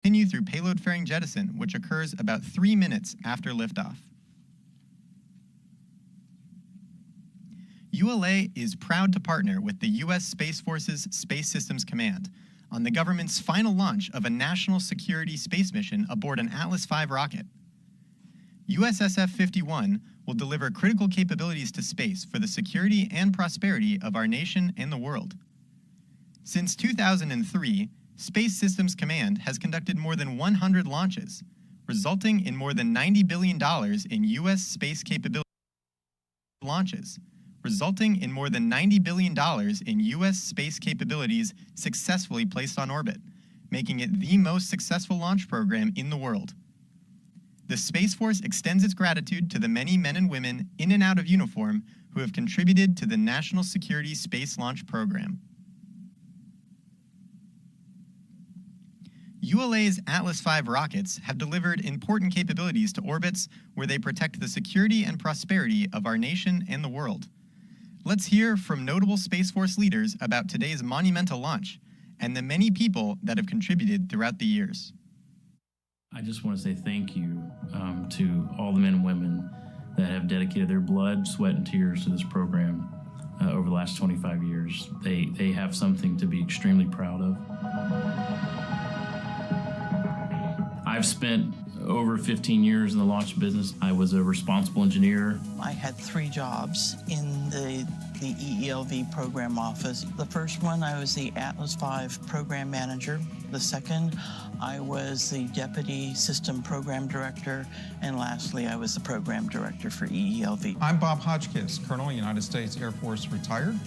Continue through payload fairing jettison, which occurs about 3 minutes after liftoff. ULA is proud to partner with the U.S. Space Force's Space Systems Command on the government's final launch of a national security space mission aboard an Atlas V rocket. USSF-51 will deliver critical capabilities to space for the security and prosperity of our nation and the world. Since 2003, Space Systems Command has conducted more than 100 launches, resulting in more than $90 billion in U.S. space capability successfully placed on orbit, making it the most successful launch program in the world. The Space Force extends its gratitude to the many men and women in and out of uniform who have contributed to the National Security Space Launch Program. ULA's Atlas V rockets have delivered important capabilities to orbits where they protect the security and prosperity of our nation and the world. Let's hear from notable Space Force leaders about today's monumental launch and the many people that have contributed throughout the years. I just want to say thank you to all the men and women that have dedicated their blood, sweat, and tears to this program over the last 25 years. They have something to be extremely proud of. I've spent over 15 years in the launch business. I was a responsible engineer. I had 3 jobs in the EELV program office. The first one, I was the Atlas V program manager. The second, I was the deputy system program director. And lastly, I was the program director for EELV. I'm Bob Hotchkiss, Colonel, United States Air Force, retired.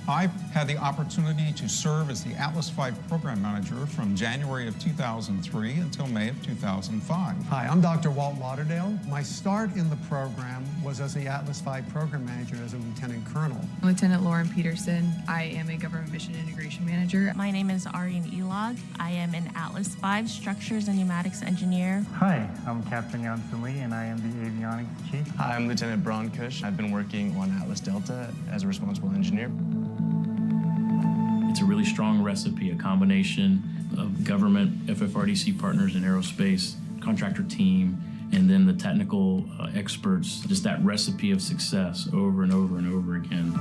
I've had the opportunity to serve as the Atlas V program manager from January of 2003 until May of 2005. Hi, I'm Dr. Walt Lauderdale. My start in the program was as the Atlas V program manager as a lieutenant colonel. Lieutenant Lauren Peterson. I am a government mission integration manager. My name is Arian Elog. I am an Atlas V structures and pneumatics engineer. Hi, I'm Captain Janssen Lee, and I am the avionics chief. Hi, I'm Lieutenant Braun Cush. I've been working on Atlas Delta as a responsible engineer. It's a really strong recipe, a combination of government, FFRDC partners in aerospace, contractor team, and then the technical experts, just that recipe of success over and over and over again.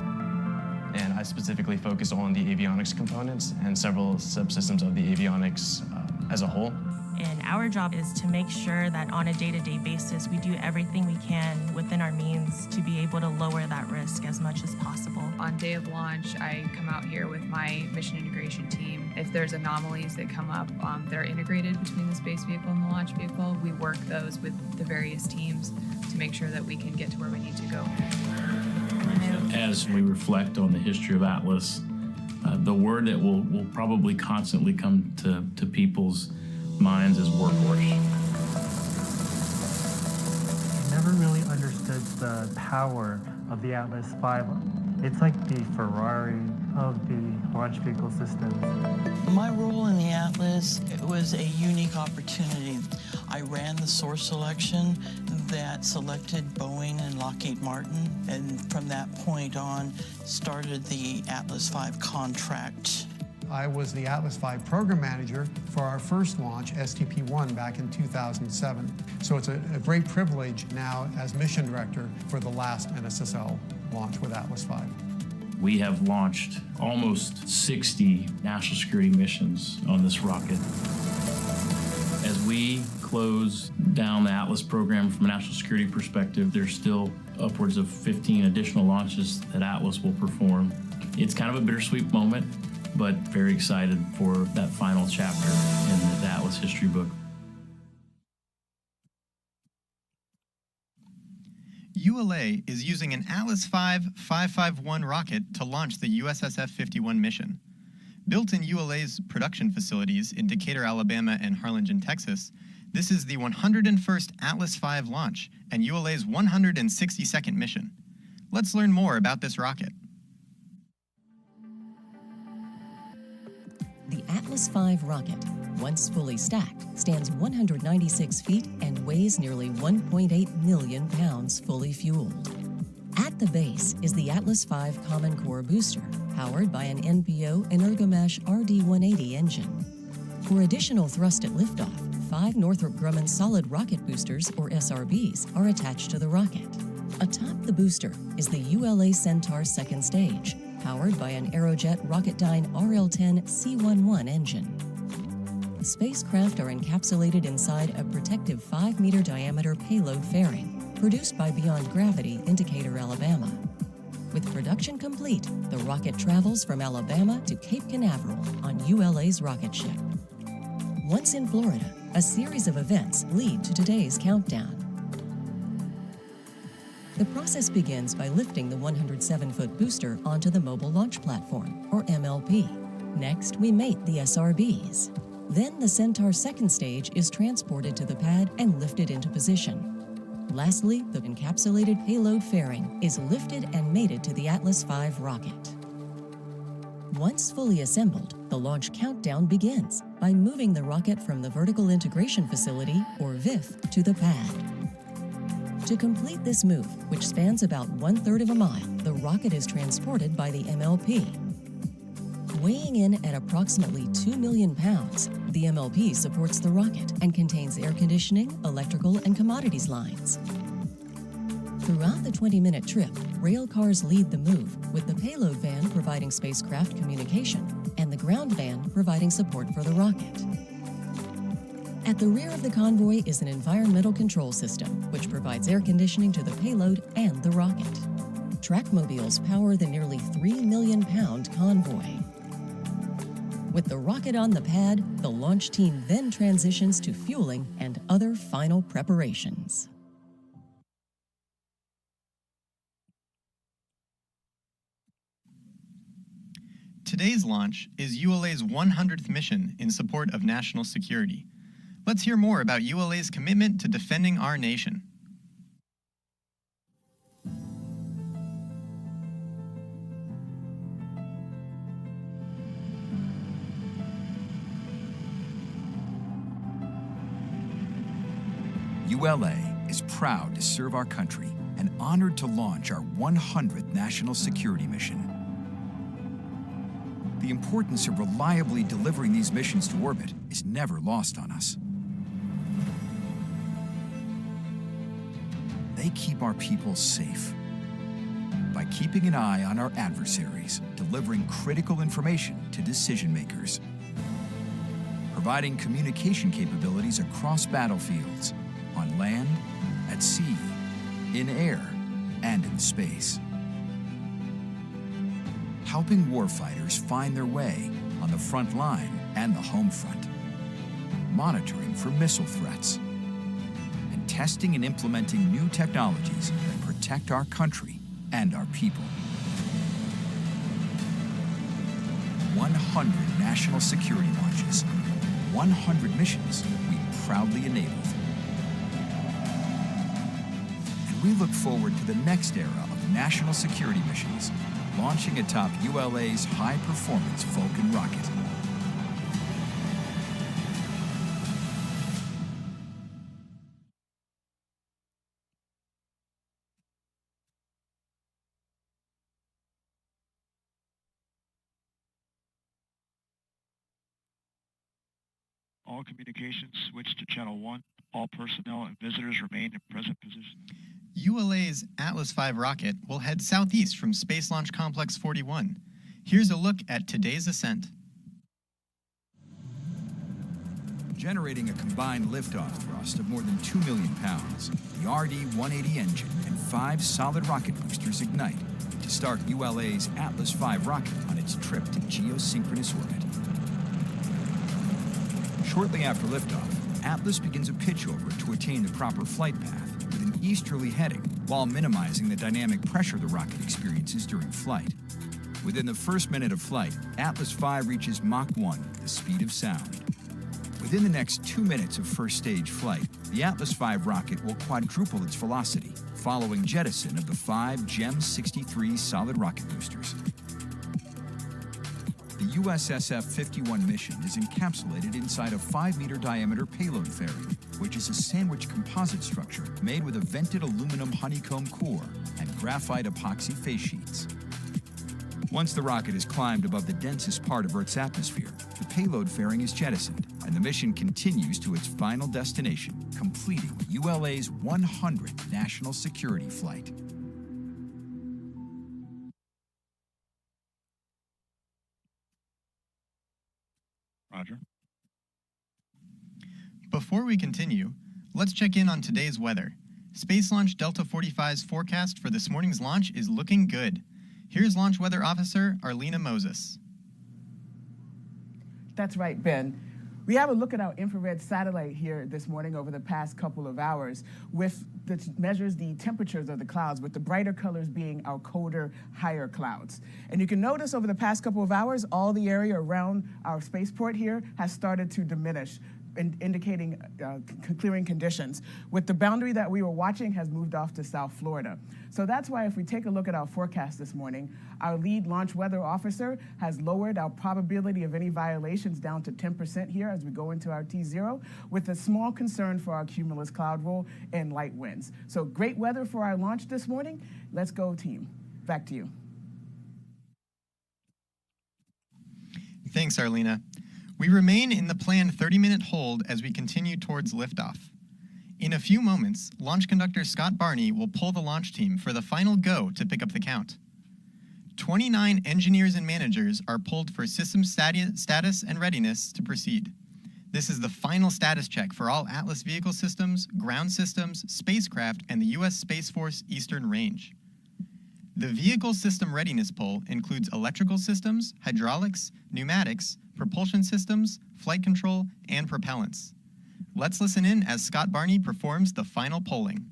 And I specifically focus on the avionics components and several subsystems of the avionics as a whole. And our job is to make sure that on a day-to-day basis, we do everything we can within our means to be able to lower that risk as much as possible. On day of launch, I come out here with my mission integration team. If there's anomalies that come up that are integrated between the space vehicle and the launch vehicle, we work those with the various teams to make sure that we can get to where we need to go. As we reflect on the history of Atlas, the word that will probably constantly come to people's minds is workhorse. I never really understood the power of the Atlas V. It's like the Ferrari of the launch vehicle systems. My role in the Atlas, it was a unique opportunity. I ran the source selection that selected Boeing and Lockheed Martin, and from that point on, started the Atlas V contract. I was the Atlas V program manager for our first launch, STP-1, back in 2007. So it's a great privilege now as mission director for the last NSSL launch with Atlas V. We have launched almost 60 national security missions on this rocket. As we close down the Atlas program from a national security perspective, there's still upwards of 15 additional launches that Atlas will perform. It's kind of a bittersweet moment, but very excited for that final chapter in the Atlas history book. ULA is using an Atlas V 551 rocket to launch the USSF-51 mission. Built in ULA's production facilities in Decatur, Alabama and Harlingen, Texas, this is the 101st Atlas V launch and ULA's 162nd mission. Let's learn more about this rocket. The Atlas V rocket, once fully stacked, stands 196 feet and weighs nearly 1.8 million pounds fully fueled. At the base is the Atlas V Common Core booster, powered by an NPO Energomesh RD-180 engine. For additional thrust at liftoff, 5 Northrop Grumman solid rocket boosters, or SRBs, are attached to the rocket. Atop the booster is the ULA Centaur second stage, powered by an Aerojet Rocketdyne RL-10 C-11 engine. Spacecraft are encapsulated inside a protective 5-meter diameter payload fairing, produced by Beyond Gravity in Decatur, Alabama. With production complete, the rocket travels from Alabama to Cape Canaveral on ULA's rocket ship. Once in Florida, a series of events lead to today's countdown. The process begins by lifting the 107-foot booster onto the Mobile Launch Platform, or MLP. Next, we mate the SRBs. Then the Centaur second stage is transported to the pad and lifted into position. Lastly, the encapsulated payload fairing is lifted and mated to the Atlas V rocket. Once fully assembled, the launch countdown begins by moving the rocket from the Vertical Integration Facility, or VIF, to the pad. To complete this move, which spans about 1/3 of a mile, the rocket is transported by the MLP. Weighing in at approximately 2 million pounds, the MLP supports the rocket and contains air conditioning, electrical, and commodities lines. Throughout the 20-minute trip, rail cars lead the move, with the payload van providing spacecraft communication and the ground van providing support for the rocket. At the rear of the convoy is an environmental control system, which provides air conditioning to the payload and the rocket. Trackmobiles power the nearly 3 million pound convoy. With the rocket on the pad, the launch team then transitions to fueling and other final preparations. Today's launch is ULA's 100th mission in support of national security. Let's hear more about ULA's commitment to defending our nation. ULA is proud to serve our country and honored to launch our 100th national security mission. The importance of reliably delivering these missions to orbit is never lost on us. They keep our people safe by keeping an eye on our adversaries, delivering critical information to decision makers, providing communication capabilities across battlefields, on land, at sea, in air, and in space. Helping warfighters find their way on the front line and the home front, monitoring for missile threats, and testing and implementing new technologies that protect our country and our people. 100 national security launches, 100 missions we proudly enabled. And we look forward to the next era of national security missions, launching atop ULA's high-performance Vulcan rocket. All communications switch to Channel 1. All personnel and visitors remain in present position. ULA's Atlas V rocket will head southeast from Space Launch Complex 41. Here's a look at today's ascent. Generating a combined liftoff thrust of more than 2 million pounds, the RD-180 engine and 5 solid rocket boosters ignite to start ULA's Atlas V rocket on its trip to geosynchronous orbit. Shortly after liftoff, Atlas begins a pitchover to attain the proper flight path with an easterly heading while minimizing the dynamic pressure the rocket experiences during flight. Within the first minute of flight, Atlas V reaches Mach 1, the speed of sound. Within the next 2 minutes of first stage flight, the Atlas V rocket will quadruple its velocity, following jettison of the 5 GEM 63 solid rocket boosters. The USSF-51 mission is encapsulated inside a 5-meter diameter payload fairing, which is a sandwich composite structure made with a vented aluminum honeycomb core and graphite epoxy face sheets. Once the rocket has climbed above the densest part of Earth's atmosphere, the payload fairing is jettisoned, and the mission continues to its final destination, completing ULA's 100th national security flight. Roger. Before we continue, let's check in on today's weather. Space Launch Delta 45's forecast for this morning's launch is looking good. Here's Launch Weather Officer Arlena Moses. That's right, Ben. We have a look at our infrared satellite here this morning over the past couple of hours that measures the temperatures of the clouds, with the brighter colors being our colder, higher clouds. And you can notice over the past couple of hours, all the area around our spaceport here has started to diminish, indicating clearing conditions, with the boundary that we were watching has moved off to South Florida. So that's why if we take a look at our forecast this morning, our lead launch weather officer has lowered our probability of any violations down to 10% here as we go into our T0, with a small concern for our cumulus cloud roll and light winds. So great weather for our launch this morning. Let's go, team. Back to you. Thanks, Arlena. We remain in the planned 30-minute hold as we continue towards liftoff. In a few moments, launch conductor Scott Barney will pull the launch team for the final go to pick up the count. 29 engineers and managers are pulled for system status and readiness to proceed. This is the final status check for all Atlas vehicle systems, ground systems, spacecraft, and the U.S. Space Force Eastern Range. The vehicle system readiness pull includes electrical systems, hydraulics, pneumatics, propulsion systems, flight control, and propellants. Let's listen in as Scott Barney performs the final polling.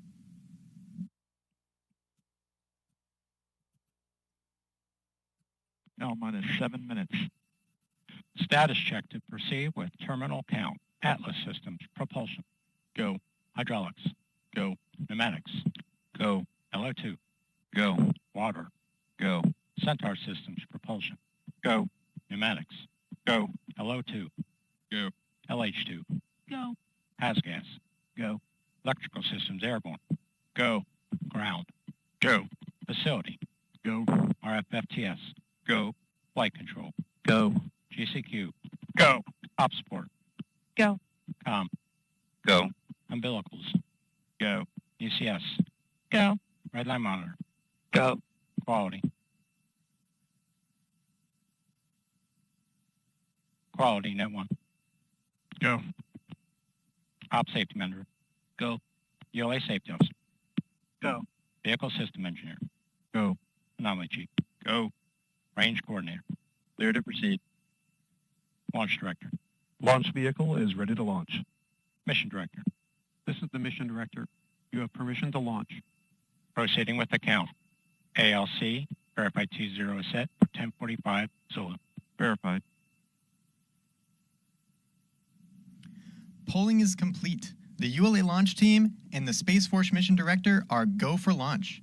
Now minus 7 minutes. Status check to proceed with terminal count. Atlas systems, propulsion. Go. Hydraulics. Go. Pneumatics. Go. LO2. Go. Water. Go. Centaur systems, propulsion. Go. Pneumatics. Go. LO2. Go. LH2. Go. HASGAS. Go. Electrical systems, airborne. Go. Ground. Go. Facility. Go. RFFTS. Go. Flight control. Go. GCQ. Go. Op support. Go. Com. Go. Umbilicals. Go. UCS. Go. Redline monitor. Go. Quality. Quality, net 1. Go. Op safety manager. Go. ULA safety officer. Go. Vehicle system engineer. Go. Anomaly chief. Go. Range coordinator. Clear to proceed. Launch director. Launch vehicle is ready to launch. Mission director. This is the mission director. You have permission to launch. Proceeding with the count. ALC, verified T0 is set for 10:45 Zulu. Verified. Polling is complete. The ULA launch team and the Space Force mission director are go for launch.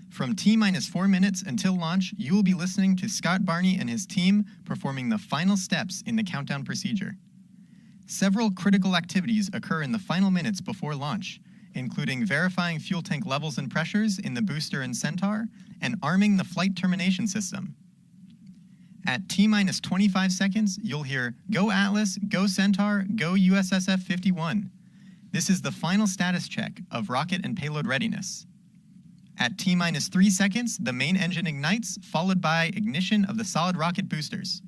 From T-minus 4 minutes until launch, you will be listening to Scott Barney and his team performing the final steps in the countdown procedure. Several critical activities occur in the final minutes before launch, including verifying fuel tank levels and pressures in the booster and Centaur, and arming the flight termination system. At T-minus 25 seconds, you'll hear, "Go Atlas, go Centaur, go USSF 51. This is the final status check of rocket and payload readiness. At T-minus 3 seconds, the main engine ignites, followed by ignition of the solid rocket boosters.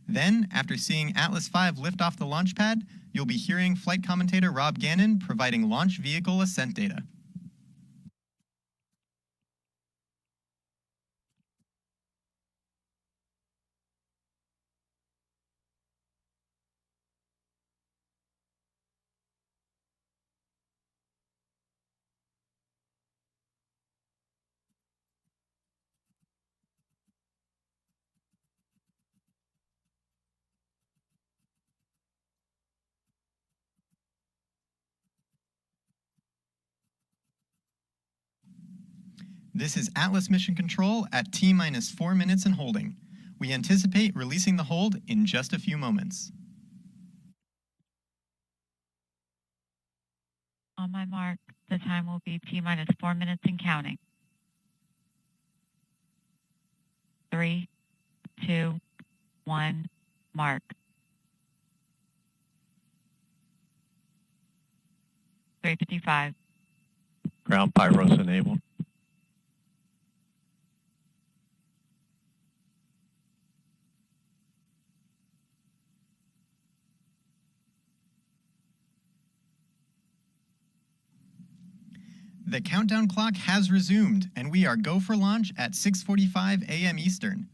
Then, after seeing Atlas V lift off the launch pad, you'll be hearing flight commentator Rob Gannon providing launch vehicle ascent data. This is Atlas Mission Control at T-minus 4 minutes and holding. We anticipate releasing the hold in just a few moments. On my mark, the time will be T-minus 4 minutes and counting. 3, 2, 1, mark. .355. Ground pyros enabled. The countdown clock has resumed, and we are go for launch at 6:45 a.m. Eastern.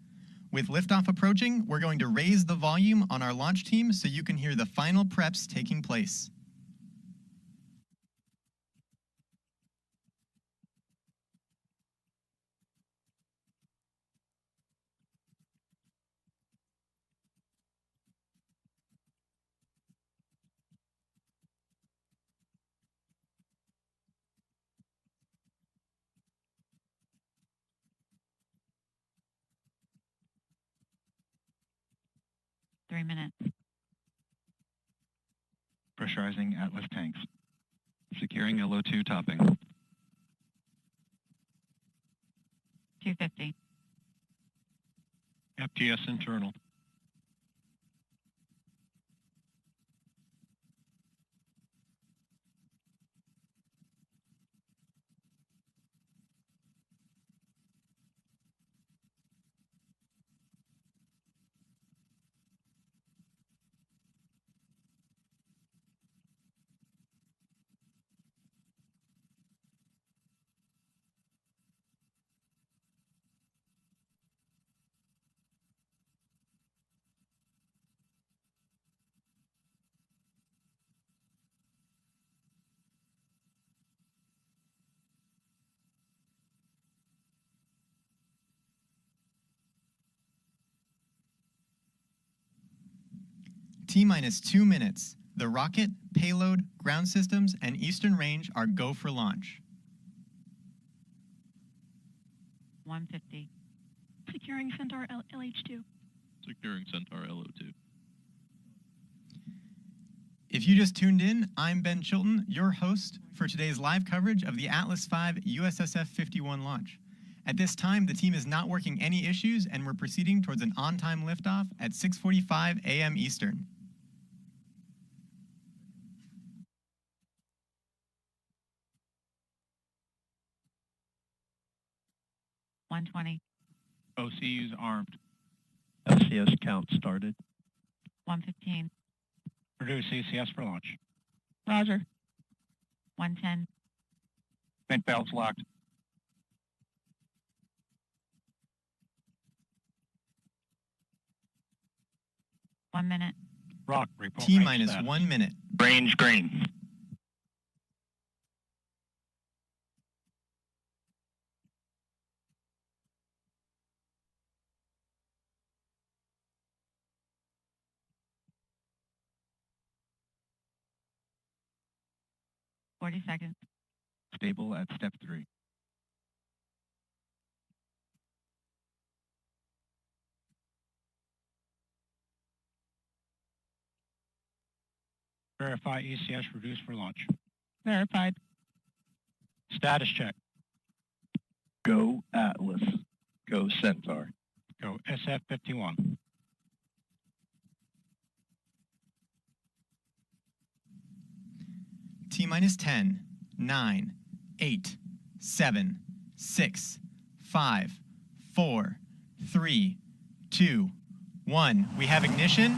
With liftoff approaching, we're going to raise the volume on our launch team so you can hear the final preps taking place. Three minutes. Pressurizing Atlas tanks. Securing LO2 topping. 250. FTS internal. T-minus 2 minutes. The rocket, payload, ground systems, and eastern range are go for launch. 150. Securing Centaur LH2. Securing Centaur LO2. If you just tuned in, I'm Ben Chilton, your host for today's live coverage of the Atlas V USSF 51 launch. At this time, the team is not working any issues, and we're proceeding towards an on-time liftoff at 6:45 a.m. Eastern. .120. OCU's armed. FCS count started. 115. Produce CCS for launch. Roger. 110. Vent valves locked. .1 minute. Rock, report. T-minus 1 minute. Range green. .40 seconds. Stable at step 3. Verify ECS reduced for launch. Verified. Status check. Go Atlas. Go Centaur. Go SF-51. T-minus 10, 9, 8, 7, 6, 5, 4, 3, 2, 1. We have ignition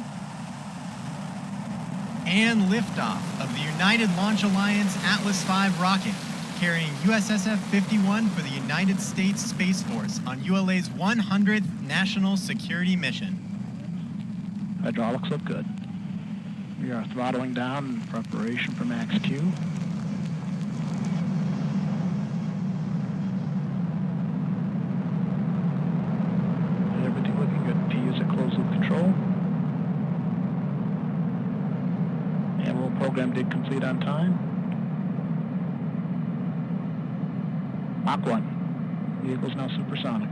and liftoff of the United Launch Alliance Atlas V rocket, carrying USSF 51 for the United States Space Force on ULA's 100th National Security Mission. Hydraulics look good. We are throttling down in preparation for max Q. Everything looking good. P is at closed loop control. And program did complete on time. Mach 1. Vehicle's now supersonic.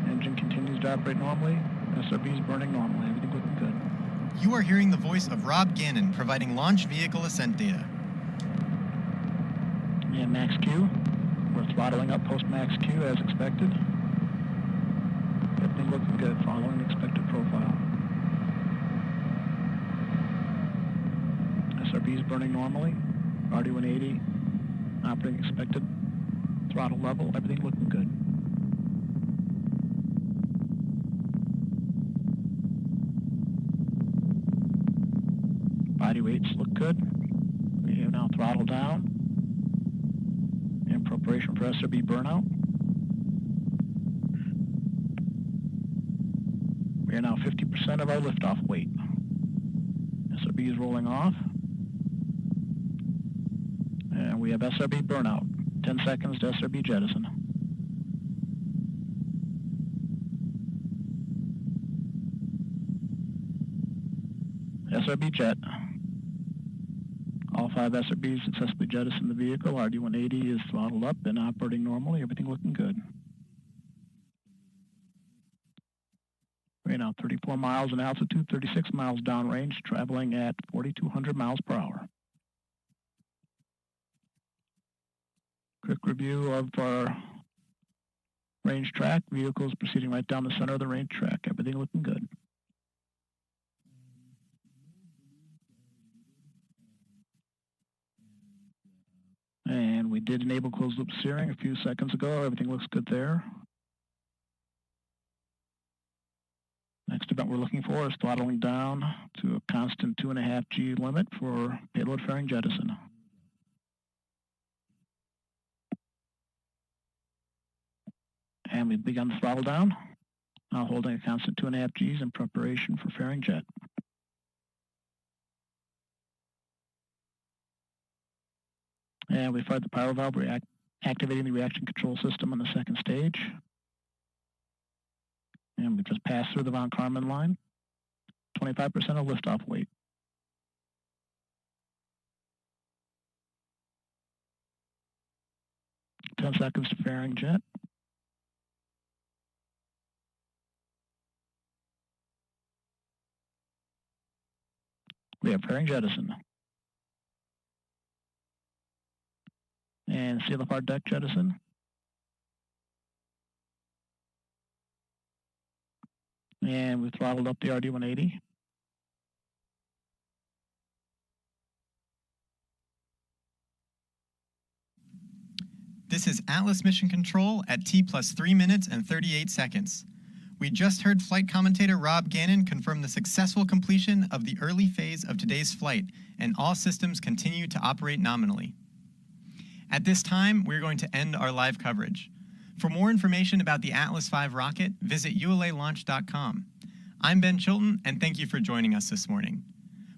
Engine continues to operate normally. SRB is burning normally. Everything looking good. You are hearing the voice of Rob Gannon providing launch vehicle ascent data. And max Q. We're throttling up post max Q as expected. Everything looking good, following expected profile. SRB is burning normally. RD 180, operating expected. Throttle level, everything looking good. Body weights look good. We have now throttle down in preparation for SRB burnout. We are now 50% of our liftoff weight. SRB is rolling off. And we have SRB burnout. 10 seconds to SRB jettison. SRB jet. All 5 SRBs successfully jettisoned the vehicle. RD 180 is throttled up and operating normally. Everything looking good. We're now 34 miles in altitude, 36 miles downrange, traveling at 4,200 miles per hour. Quick review of our range track. Vehicles proceeding right down the center of the range track. Everything looking good. And we did enable closed loop steering a few seconds ago. Everything looks good there. Next event we're looking for is throttling down to a constant 2.5 G limit for payload fairing jettison. And we've begun the throttle down, now holding a constant 2.5 Gs in preparation for fairing jet. And we fired the pyro valve, activating the reaction control system on the second stage. And we just passed through the von Karman line, 25% of liftoff weight. Ten seconds to fairing jet. We have fairing jettison. And seal of our deck jettison. And we throttled up the RD 180. This is Atlas Mission Control at T plus 3 minutes and 38 seconds. We just heard flight commentator Rob Gannon confirm the successful completion of the early phase of today's flight, and all systems continue to operate nominally. At this time, we're going to end our live coverage. For more information about the Atlas V rocket, visit ulalaunch.com. I'm Ben Chilton, and thank you for joining us this morning.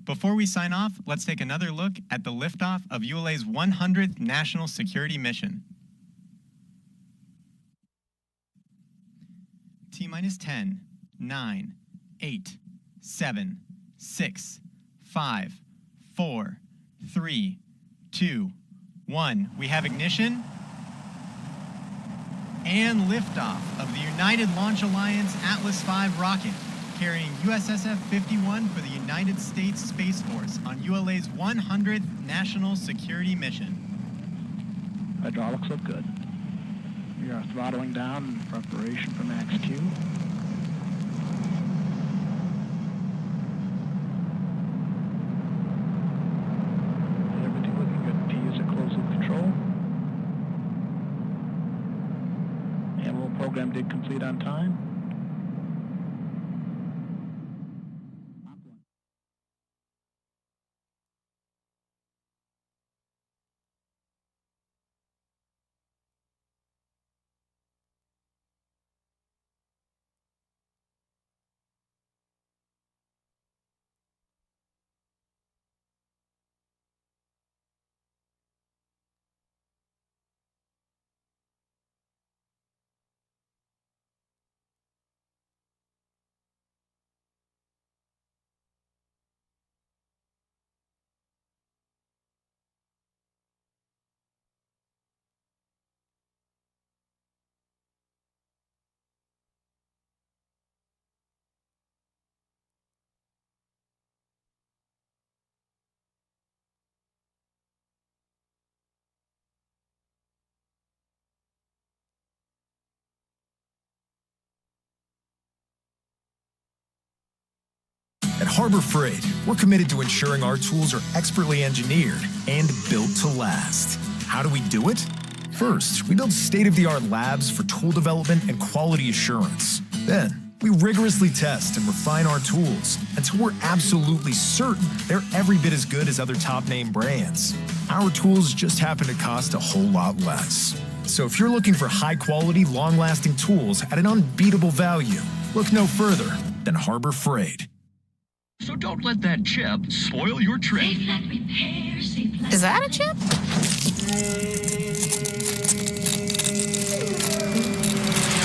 Before we sign off, let's take another look at the liftoff of ULA's 100th National Security Mission. T-minus 10, 9, 8, 7, 6, 5, 4, 3, 2, 1. We have ignition and liftoff of the United Launch Alliance Atlas V rocket, carrying USSF-51 for the United States Space Force on ULA's 100th National Security Mission. Hydraulics look good. We are throttling down in preparation for max Q. Everything looking good. P is at closed loop control. And roll program did complete on time. Harbor Freight, we're committed to ensuring our tools are expertly engineered and built to last. How do we do it? First, we build state-of-the-art labs for tool development and quality assurance. Then, we rigorously test and refine our tools until we're absolutely certain they're every bit as good as other top-name brands. Our tools just happen to cost a whole lot less. So if you're looking for high-quality, long-lasting tools at an unbeatable value, look no further than Harbor Freight. So don't let that chip spoil your trip. Is that a chip?